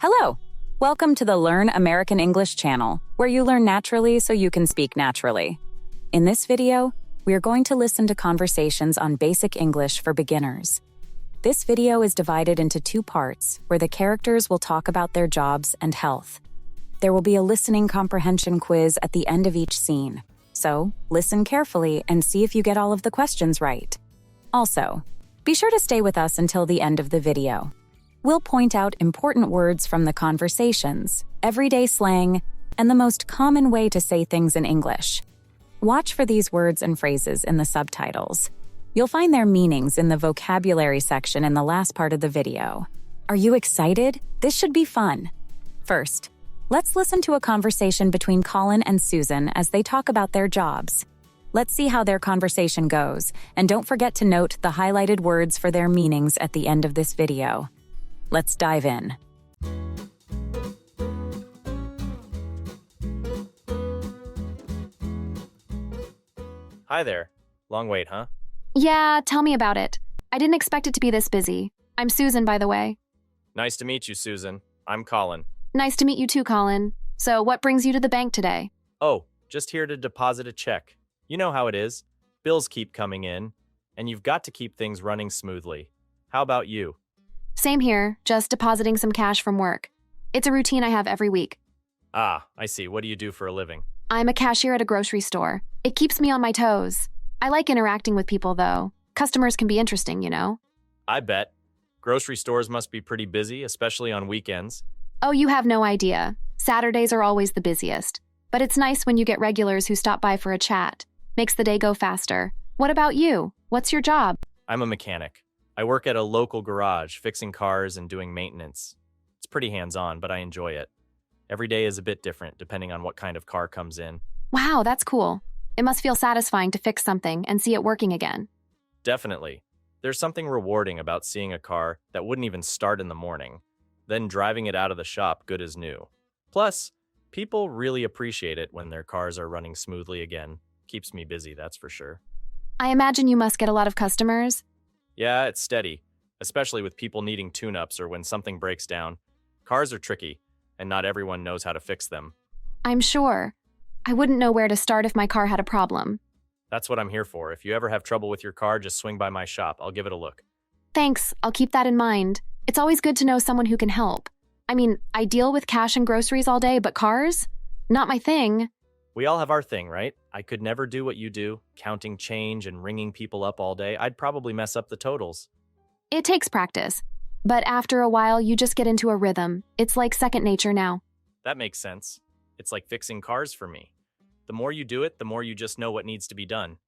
Hello! Welcome to the Learn American English channel, where you learn naturally so you can speak naturally. In this video, we are going to listen to conversations on basic English for beginners. This video is divided into two parts, where the characters will talk about their jobs and health. There will be a listening comprehension quiz at the end of each scene, so listen carefully and see if you get all of the questions right. Also, be sure to stay with us until the end of the video. We'll point out important words from the conversations, everyday slang, and the most common way to say things in English. Watch for these words and phrases in the subtitles. You'll find their meanings in the vocabulary section in the last part of the video. Are you excited? This should be fun. First, let's listen to a conversation between Colin and Susan as they talk about their jobs. Let's see how their conversation goes, and don't forget to note the highlighted words for their meanings at the end of this video. Let's dive in. Hi there. Long wait, huh? Yeah, tell me about it. I didn't expect it to be this busy. I'm Susan, by the way. Nice to meet you, Susan. I'm Colin. Nice to meet you too, Colin. So what brings you to the bank today? Oh, just here to deposit a check. You know how it is. Bills keep coming in, and you've got to keep things running smoothly. How about you? Same here, just depositing some cash from work. It's a routine I have every week. Ah, I see. What do you do for a living? I'm a cashier at a grocery store. It keeps me on my toes. I like interacting with people, though. Customers can be interesting, you know? I bet. Grocery stores must be pretty busy, especially on weekends. Oh, you have no idea. Saturdays are always the busiest. But it's nice when you get regulars who stop by for a chat. Makes the day go faster. What about you? What's your job? I'm a mechanic. I work at a local garage, fixing cars and doing maintenance. It's pretty hands-on, but I enjoy it. Every day is a bit different, depending on what kind of car comes in. Wow, that's cool. It must feel satisfying to fix something and see it working again. Definitely. There's something rewarding about seeing a car that wouldn't even start in the morning, then driving it out of the shop good as new. Plus, people really appreciate it when their cars are running smoothly again. Keeps me busy, that's for sure. I imagine you must get a lot of customers. Yeah, it's steady, especially with people needing tune-ups or when something breaks down. Cars are tricky, and not everyone knows how to fix them. I'm sure. I wouldn't know where to start if my car had a problem. That's what I'm here for. If you ever have trouble with your car, just swing by my shop. I'll give it a look. Thanks, I'll keep that in mind. It's always good to know someone who can help. I mean, I deal with cash and groceries all day, but cars? Not my thing. We all have our thing, right? I could never do what you do, counting change and ringing people up all day. I'd probably mess up the totals. It takes practice. But after a while, you just get into a rhythm. It's like second nature now. That makes sense. It's like fixing cars for me. The more you do it, the more you just know what needs to be done.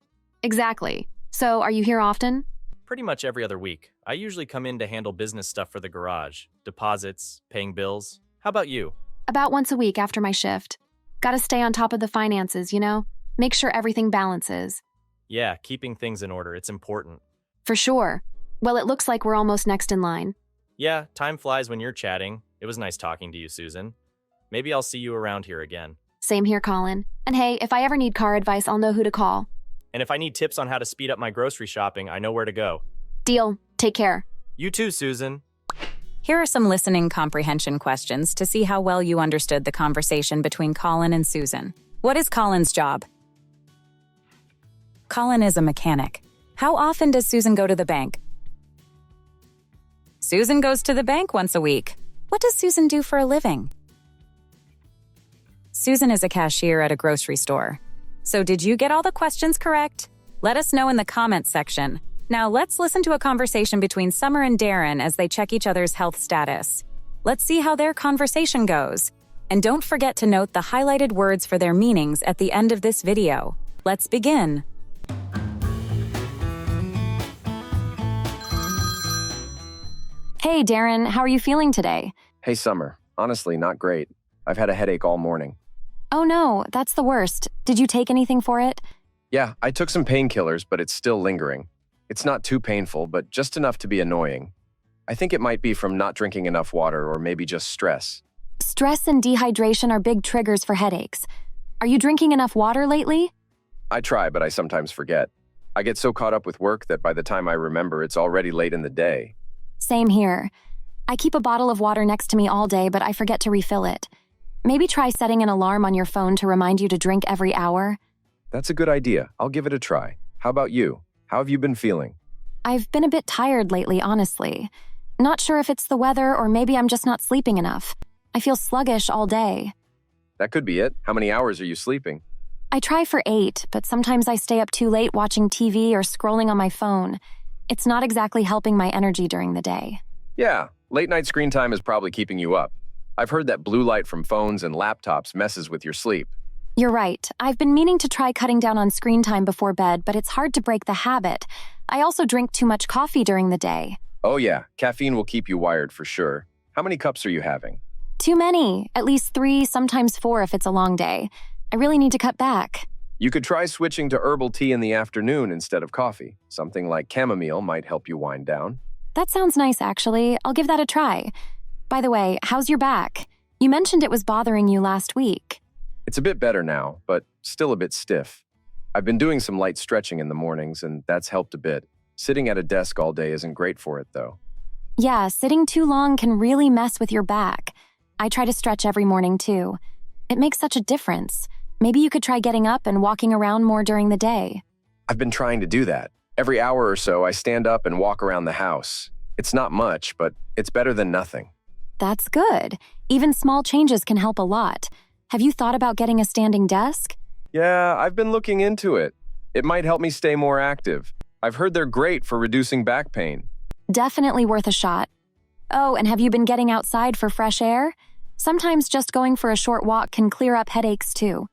Exactly. So, are you here often? Pretty much every other week. I usually come in to handle business stuff for the garage, deposits, paying bills. How about you? About once a week after my shift. Gotta stay on top of the finances, you know? Make sure everything balances. Yeah, keeping things in order. It's important. For sure. Well, it looks like we're almost next in line. Yeah, time flies when you're chatting. It was nice talking to you, Susan. Maybe I'll see you around here again. Same here, Colin. And hey, if I ever need car advice, I'll know who to call. And if I need tips on how to speed up my grocery shopping, I know where to go. Deal. Take care. You too, Susan. Here are some listening comprehension questions to see how well you understood the conversation between Colin and Susan. What is Colin's job? Colin is a mechanic. How often does Susan go to the bank? Susan goes to the bank once a week. What does Susan do for a living? Susan is a cashier at a grocery store. So did you get all the questions correct? Let us know in the comments section. Now let's listen to a conversation between Summer and Darren as they check each other's health status. Let's see how their conversation goes. And don't forget to note the highlighted words for their meanings at the end of this video. Let's begin. Hey Darren, how are you feeling today? Hey, Summer. Honestly, not great. I've had a headache all morning. Oh no, that's the worst. Did you take anything for it? Yeah, I took some painkillers, but it's still lingering. It's not too painful, but just enough to be annoying. I think it might be from not drinking enough water or maybe just stress. Stress and dehydration are big triggers for headaches. Are you drinking enough water lately? I try, but I sometimes forget. I get so caught up with work that by the time I remember, it's already late in the day. Same here. I keep a bottle of water next to me all day, but I forget to refill it. Maybe try setting an alarm on your phone to remind you to drink every hour. That's a good idea. I'll give it a try. How about you? How have you been feeling? I've been a bit tired lately, honestly. Not sure if it's the weather or maybe I'm just not sleeping enough. I feel sluggish all day. That could be it. How many hours are you sleeping? I try for 8, but sometimes I stay up too late watching TV or scrolling on my phone. It's not exactly helping my energy during the day. Yeah, late night screen time is probably keeping you up. I've heard that blue light from phones and laptops messes with your sleep. You're right. I've been meaning to try cutting down on screen time before bed, but it's hard to break the habit. I also drink too much coffee during the day. Oh yeah, caffeine will keep you wired for sure. How many cups are you having? Too many. At least 3, sometimes 4 if it's a long day. I really need to cut back. You could try switching to herbal tea in the afternoon instead of coffee. Something like chamomile might help you wind down. That sounds nice, actually. I'll give that a try. By the way, how's your back? You mentioned it was bothering you last week. It's a bit better now, but still a bit stiff. I've been doing some light stretching in the mornings, and that's helped a bit. Sitting at a desk all day isn't great for it, though. Yeah, sitting too long can really mess with your back. I try to stretch every morning, too. It makes such a difference. Maybe you could try getting up and walking around more during the day. I've been trying to do that. Every hour or so, I stand up and walk around the house. It's not much, but it's better than nothing. That's good. Even small changes can help a lot. Have you thought about getting a standing desk? Yeah, I've been looking into it. It might help me stay more active. I've heard they're great for reducing back pain. Definitely worth a shot. Oh, and have you been getting outside for fresh air? Sometimes just going for a short walk can clear up headaches too.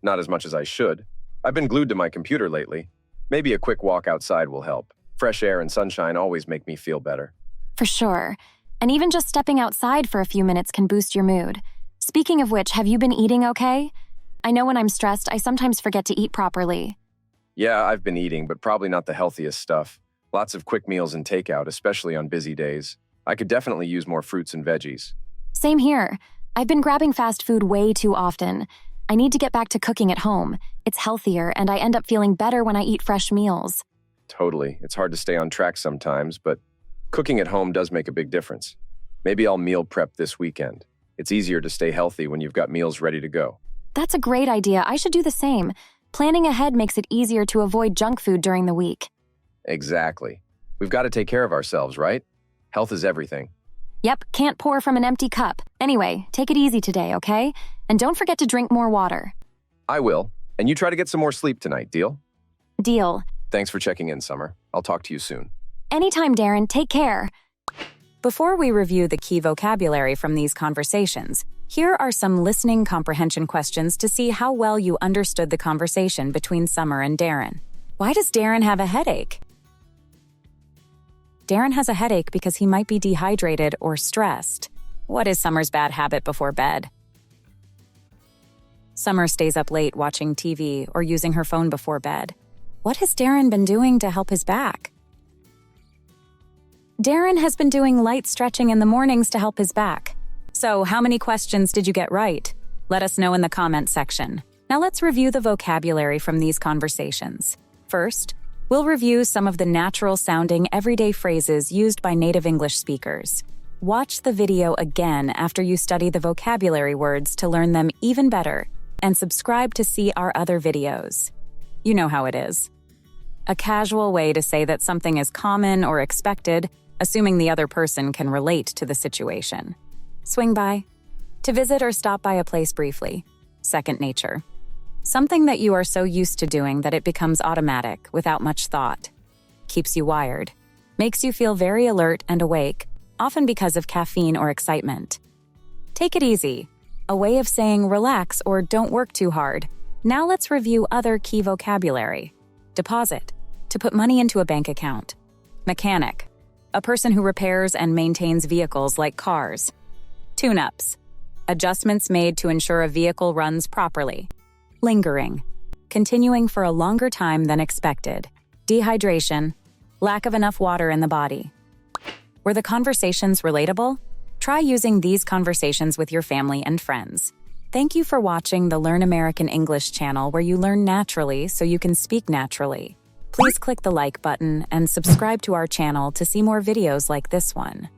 Not as much as I should. I've been glued to my computer lately. Maybe a quick walk outside will help. Fresh air and sunshine always make me feel better. For sure. And even just stepping outside for a few minutes can boost your mood. Speaking of which, have you been eating okay? I know when I'm stressed, I sometimes forget to eat properly. Yeah, I've been eating, but probably not the healthiest stuff. Lots of quick meals and takeout, especially on busy days. I could definitely use more fruits and veggies. Same here. I've been grabbing fast food way too often. I need to get back to cooking at home. It's healthier, and I end up feeling better when I eat fresh meals. Totally. It's hard to stay on track sometimes, but cooking at home does make a big difference. Maybe I'll meal prep this weekend. It's easier to stay healthy when you've got meals ready to go. That's a great idea. I should do the same. Planning ahead makes it easier to avoid junk food during the week. Exactly. We've got to take care of ourselves, right? Health is everything. Yep, can't pour from an empty cup. Anyway, take it easy today, okay? And don't forget to drink more water. I will. And you try to get some more sleep tonight, deal? Deal. Thanks for checking in, Summer. I'll talk to you soon. Anytime, Darren. Take care. Before we review the key vocabulary from these conversations, here are some listening comprehension questions to see how well you understood the conversation between Summer and Darren. Why does Darren have a headache? Darren has a headache because he might be dehydrated or stressed. What is Summer's bad habit before bed? Summer stays up late watching TV or using her phone before bed. What has Darren been doing to help his back? Darren has been doing light stretching in the mornings to help his back. So, how many questions did you get right? Let us know in the comments section. Now let's review the vocabulary from these conversations. First, we'll review some of the natural-sounding everyday phrases used by native English speakers. Watch the video again after you study the vocabulary words to learn them even better, and subscribe to see our other videos. You know how it is. A casual way to say that something is common or expected, assuming the other person can relate to the situation. Swing by. To visit or stop by a place briefly. Second nature. Something that you are so used to doing that it becomes automatic without much thought. Keeps you wired. Makes you feel very alert and awake, often because of caffeine or excitement. Take it easy. A way of saying relax or don't work too hard. Now let's review other key vocabulary. Deposit. To put money into a bank account. Mechanic. A person who repairs and maintains vehicles like cars. Tune-ups. Adjustments made to ensure a vehicle runs properly. Lingering. Continuing for a longer time than expected. Dehydration. Lack of enough water in the body. Were the conversations relatable? Try using these conversations with your family and friends. Thank you for watching the Learn American English channel where you learn naturally so you can speak naturally. Please click the like button and subscribe to our channel to see more videos like this one.